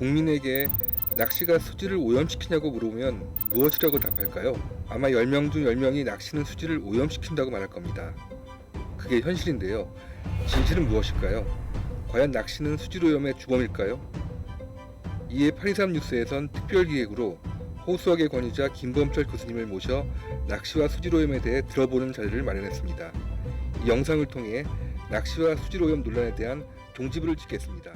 국민에게 낚시가 수질을 오염시키냐고 물어보면 무엇이라고 답할까요? 아마 10명 중 10명이 낚시는 수질을 오염시킨다고 말할 겁니다. 그게 현실인데요. 진실은 무엇일까요? 과연 낚시는 수질 오염의 주범일까요? 이에 823 뉴스에선 특별기획으로 호수학의 권위자 김범철 교수님을 모셔 낚시와 수질 오염에 대해 들어보는 자리를 마련했습니다. 이 영상을 통해 낚시와 수질 오염 논란에 대한 종지부를 짓겠습니다.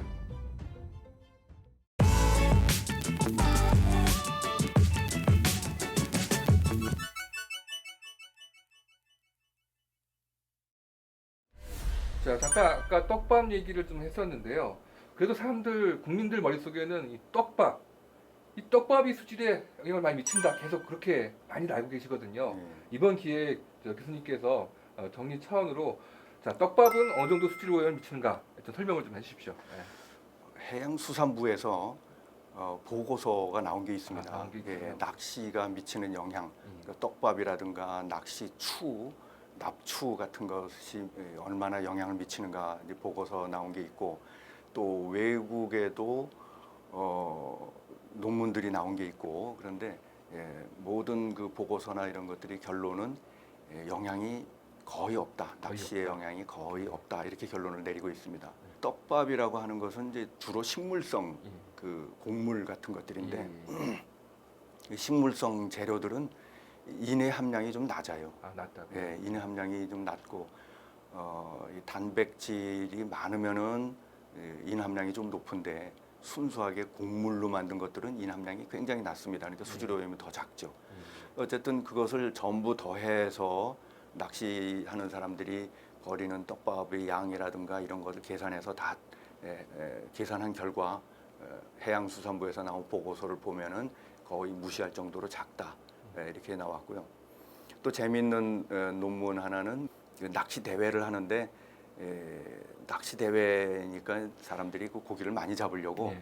자, 잠깐 아까 떡밥 얘기를 좀 했었는데요. 그래도 국민들 머릿속에는 이 떡밥이 수질에 영향을 많이 미친다. 계속 그렇게 많이 알고 계시거든요. 이번 기회에 교수님께서 정리 차원으로 자, 떡밥은 어느 정도 수질 오염을 미치는가 좀 설명을 좀 해주십시오. 네. 해양수산부에서 보고서가 나온 게 있습니다. 나온 게 있군요. 낚시가 미치는 영향, 그러니까 떡밥이라든가 낚시추, 납추 같은 것이 얼마나 영향을 미치는가 이제 보고서 나온 게 있고, 또 외국에도 논문들이 나온 게 있고, 그런데 모든 그 보고서나 이런 것들이 결론은 영향이 거의 없다. 낚시의 영향이 거의 없다. 이렇게 결론을 내리고 있습니다. 떡밥이라고 하는 것은 이제 주로 식물성 그 곡물 같은 것들인데 식물성 재료들은 인의 함량이 좀 낮아요. 낮다고. 인의 함량이 좀 낮고 이 단백질이 많으면은 인 함량이 좀 높은데 순수하게 곡물로 만든 것들은 인 함량이 굉장히 낮습니다. 그러니까 수질 오염이 더 작죠. 어쨌든 그것을 전부 더해서 낚시하는 사람들이 버리는 떡밥의 양이라든가 이런 것을 계산해서 다 계산한 결과 해양수산부에서 나온 보고서를 보면은 거의 무시할 정도로 작다. 이렇게 나왔고요. 또 재미있는 논문 하나는 낚시 대회를 하는데 낚시 대회니까 사람들이 그 고기를 많이 잡으려고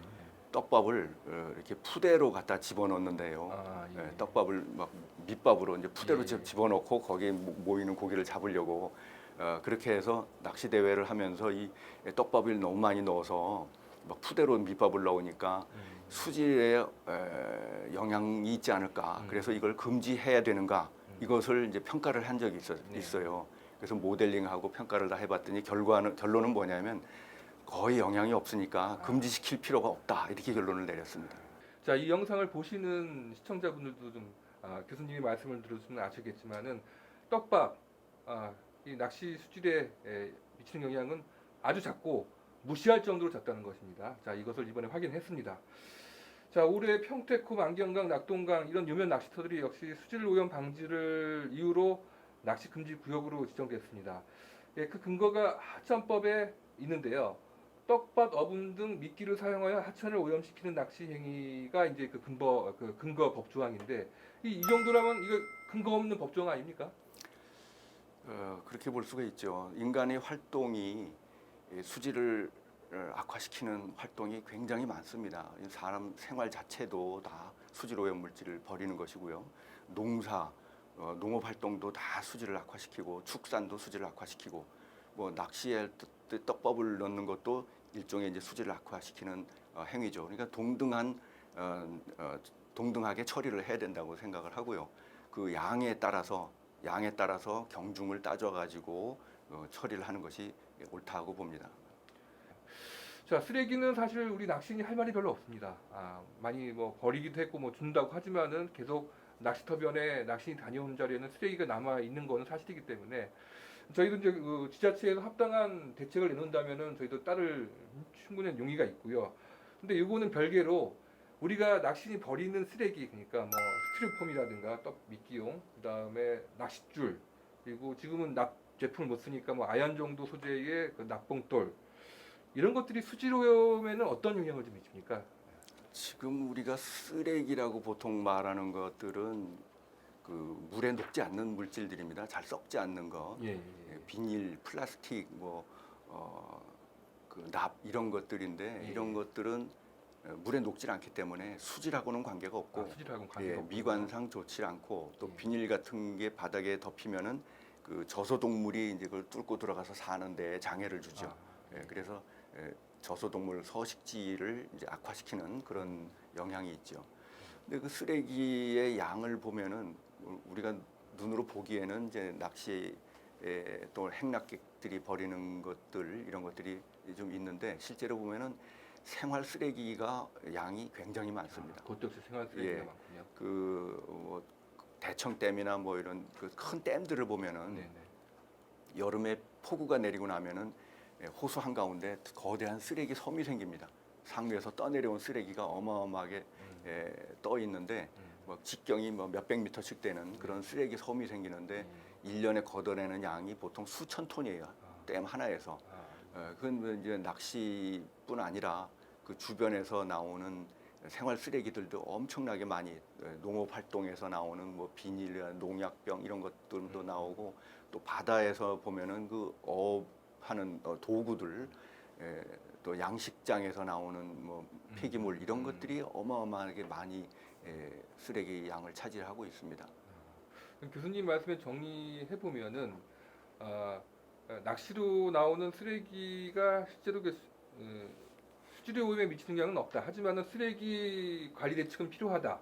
떡밥을 이렇게 푸대로 갖다 집어넣는데요. 떡밥을 막 밑밥으로 이제 푸대로 집어넣고 거기에 모이는 고기를 잡으려고 그렇게 해서 낚시 대회를 하면서 이 떡밥을 너무 많이 넣어서 막 푸대로 밑밥을 넣으니까 수질에 영향이 있지 않을까. 그래서 이걸 금지해야 되는가. 이것을 이제 평가를 한 적이 있어요. 그래서 모델링하고 평가를 다 해봤더니 결론은 뭐냐면 거의 영향이 없으니까 금지시킬 필요가 없다. 이렇게 결론을 내렸습니다. 자, 이 영상을 보시는 시청자분들도 좀 교수님이 말씀을 들으시면 아시겠지만은 떡밥 이 낚시 수질에 미치는 영향은 아주 작고 무시할 정도로 작다는 것입니다. 자, 이것을 이번에 확인했습니다. 자, 올해 평택호, 만경강, 낙동강 이런 유명 낚시터들이 역시 수질 오염 방지를 이유로 낚시 금지 구역으로 지정됐습니다. 그 근거가 하천법에 있는데요. 떡밥, 어분 등 미끼를 사용하여 하천을 오염시키는 낚시 행위가 이제 그 근거 법 조항인데 이 정도라면 이거 근거 없는 법조항 아닙니까? 그렇게 볼 수가 있죠. 인간의 활동이 수질을 악화시키는 활동이 굉장히 많습니다. 사람 생활 자체도 다 수질 오염 물질을 버리는 것이고요. 농업 활동도 다 수질을 악화시키고 축산도 수질을 악화시키고 뭐 낚시할 때 떡밥을 넣는 것도 일종의 이제 수질을 악화시키는 행위죠. 그러니까 동등하게 처리를 해야 된다고 생각을 하고요. 그 양에 따라서 경중을 따져가지고 처리를 하는 것이 옳다고 봅니다. 자, 쓰레기는 사실 우리 낚시인이 할 말이 별로 없습니다. 많이 뭐 버리기도 했고 뭐 준다고 하지만은 계속 낚시터변에 낚시인이 다녀온 자리에는 쓰레기가 남아 있는 거는 사실이기 때문에 저희도 이제 그 지자체에서 합당한 대책을 내놓는다면은 저희도 따를 충분한 용의가 있고요. 근데 이거는 별개로 우리가 낚시인이 버리는 쓰레기, 그러니까 뭐 스티로폼이라든가 떡 미끼용, 그다음에 낚싯줄, 그리고 지금은 납 제품을 못 쓰니까 뭐 아연 정도 소재의 그 납봉돌 이런 것들이 수질 오염에는 어떤 영향을 좀 미칩니까? 지금 우리가 쓰레기라고 보통 말하는 것들은 그 물에 녹지 않는 물질들입니다. 잘 썩지 않는 거, 비닐, 플라스틱, 그 납 이런 것들인데 이런 것들은 물에 녹지 않기 때문에 수질하고는 관계가 없고, 미관상 좋지 않고 또 비닐 같은 게 바닥에 덮이면은 그 저소동물이 이제 그걸 뚫고 들어가서 사는데 장애를 주죠. 그래서 저소동물 서식지를 이제 악화시키는 그런 영향이 있죠. 근데 그 쓰레기의 양을 보면은 우리가 눈으로 보기에는 이제 낚시에 또 행락객들이 버리는 것들 이런 것들이 좀 있는데 실제로 보면은 생활 쓰레기가 양이 굉장히 많습니다. 그것도 역시 생활 쓰레기가 예. 많군요. 뭐 대청댐이나 뭐 이런 그 큰 댐들을 보면은 네네. 여름에 폭우가 내리고 나면은 호수 한 가운데 거대한 쓰레기 섬이 생깁니다. 상류에서 떠내려온 쓰레기가 어마어마하게 떠 있는데 뭐 직경이 뭐 몇백 미터씩 되는 그런 쓰레기 섬이 생기는데 1년에 걷어내는 양이 보통 수천 톤이에요. 댐 하나에서. 그건 이제 낚시뿐 아니라 그 주변에서 나오는 생활 쓰레기들도 엄청나게 많이 농업 활동에서 나오는 뭐 비닐, 농약병 이런 것들도 나오고 또 바다에서 보면은 그 어업하는 도구들 또 양식장에서 나오는 뭐 폐기물 이런 것들이 어마어마하게 많이 쓰레기 양을 차지하고 있습니다. 그럼 교수님 말씀에 정리해 보면은 낚시로 나오는 쓰레기가 실제로 수질의 오염에 미치는 영향은 없다. 하지만은 쓰레기 관리 대책은 필요하다.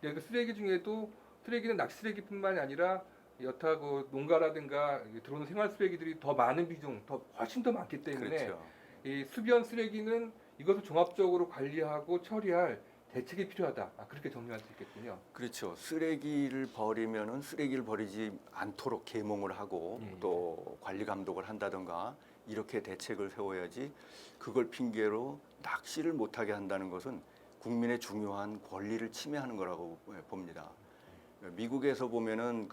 네. 그 쓰레기 중에도 쓰레기는 낚시 쓰레기뿐만이 아니라 여타 그 농가라든가 들어오는 생활 쓰레기들이 더 많은 비중, 훨씬 더 많기 때문에 그렇죠. 이 수변 쓰레기는 이것을 종합적으로 관리하고 처리할 대책이 필요하다. 그렇게 정리할 수 있겠군요. 그렇죠. 쓰레기를 버리면은 쓰레기를 버리지 않도록 계몽을 하고 또 관리 감독을 한다든가 이렇게 대책을 세워야지 그걸 핑계로 낚시를 못하게 한다는 것은 국민의 중요한 권리를 침해하는 거라고 봅니다. 미국에서 보면은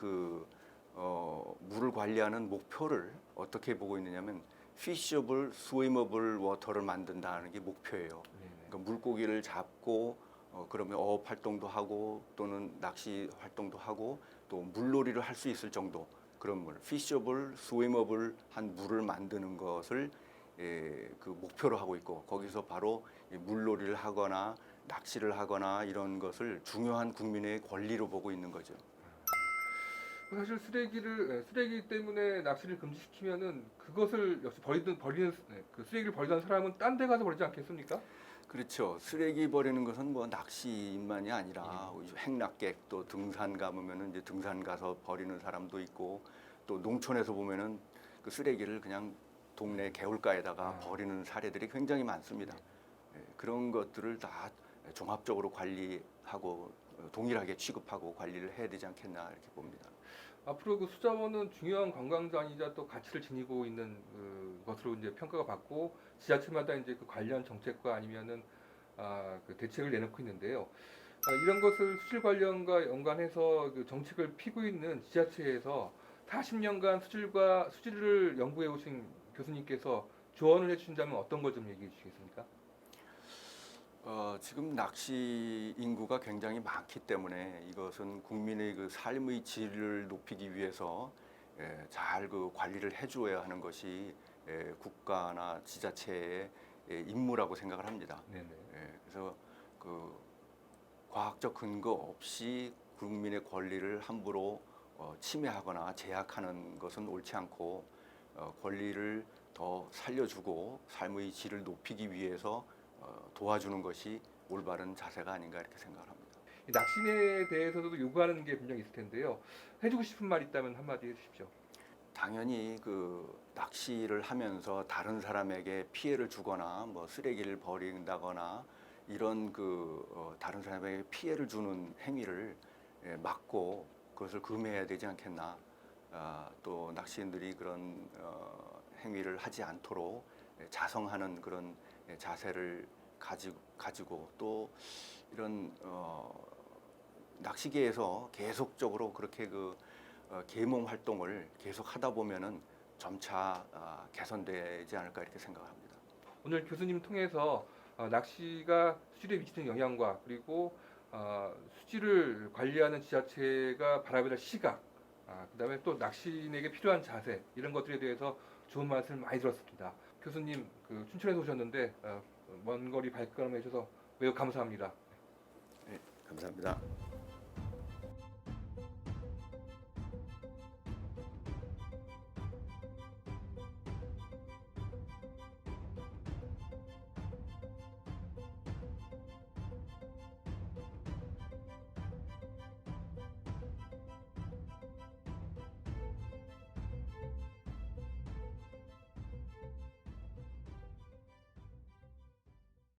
물을 관리하는 목표를 어떻게 보고 있느냐면 fishable, swimmable water를 만든다는 게 목표예요. 그러니까 물고기를 잡고 그러면 어업 활동도 하고 또는 낚시 활동도 하고 또 물놀이를 할 수 있을 정도 그런 물, fishable, swimmable 한 물을 만드는 것을 그 목표로 하고 있고 거기서 바로 물놀이를 하거나 낚시를 하거나 이런 것을 중요한 국민의 권리로 보고 있는 거죠. 사실 쓰레기 때문에 낚시를 금지시키면은 그것을 역시 버리는 그 쓰레기를 버리던 사람은 딴 데 가서 버리지 않겠습니까? 그렇죠. 쓰레기 버리는 것은 뭐 낚시인만이 아니라 행락객 또 등산 가보면은 이제 등산 가서 버리는 사람도 있고 또 농촌에서 보면은 그 쓰레기를 그냥 동네 개울가에다가 버리는 사례들이 굉장히 많습니다. 그런 것들을 다 종합적으로 관리하고 동일하게 취급하고 관리를 해야 되지 않겠나 이렇게 봅니다. 앞으로 그 수자원은 중요한 관광장이자 또 가치를 지니고 있는 것으로 이제 평가가 받고 지자체마다 이제 그 관련 정책과 아니면은 그 대책을 내놓고 있는데요. 이런 것을 수질 관련과 연관해서 그 정책을 피고 있는 지자체에서 40년간 수질을 연구해 오신 교수님께서 조언을 해주신다면 어떤 것 좀 얘기해 주시겠습니까? 지금 낚시 인구가 굉장히 많기 때문에 이것은 국민의 그 삶의 질을 높이기 위해서 잘 그 관리를 해줘야 하는 것이 국가나 지자체의 임무라고 생각을 합니다. 네네. 그래서 그 과학적 근거 없이 국민의 권리를 함부로 침해하거나 제약하는 것은 옳지 않고 권리를 더 살려주고 삶의 질을 높이기 위해서 도와주는 것이 올바른 자세가 아닌가 이렇게 생각을 합니다. 이 낚시에 대해서도 요구하는 게 분명히 있을 텐데요. 해주고 싶은 말 있다면 한마디 해주십시오. 당연히 그 낚시를 하면서 다른 사람에게 피해를 주거나 뭐 쓰레기를 버린다거나 이런 다른 사람에게 피해를 주는 행위를 막고 그것을 금해야 되지 않겠나. 또 낚시인들이 그런 행위를 하지 않도록 자성하는 그런 자세를 가지고 또 이런 낚시계에서 계속적으로 그렇게 계몽 활동을 계속 하다 보면은 점차 개선되지 않을까 이렇게 생각합니다. 오늘 교수님 통해서 낚시가 수질에 미치는 영향과 그리고 수질을 관리하는 지자체가 바라봐야 할 시각, 그다음에 또 낚시인에게 필요한 자세 이런 것들에 대해서 좋은 말씀을 많이 들었습니다. 교수님 춘천에서 오셨는데 먼 거리 발걸음해 주셔서 매우 감사합니다. 네, 감사합니다.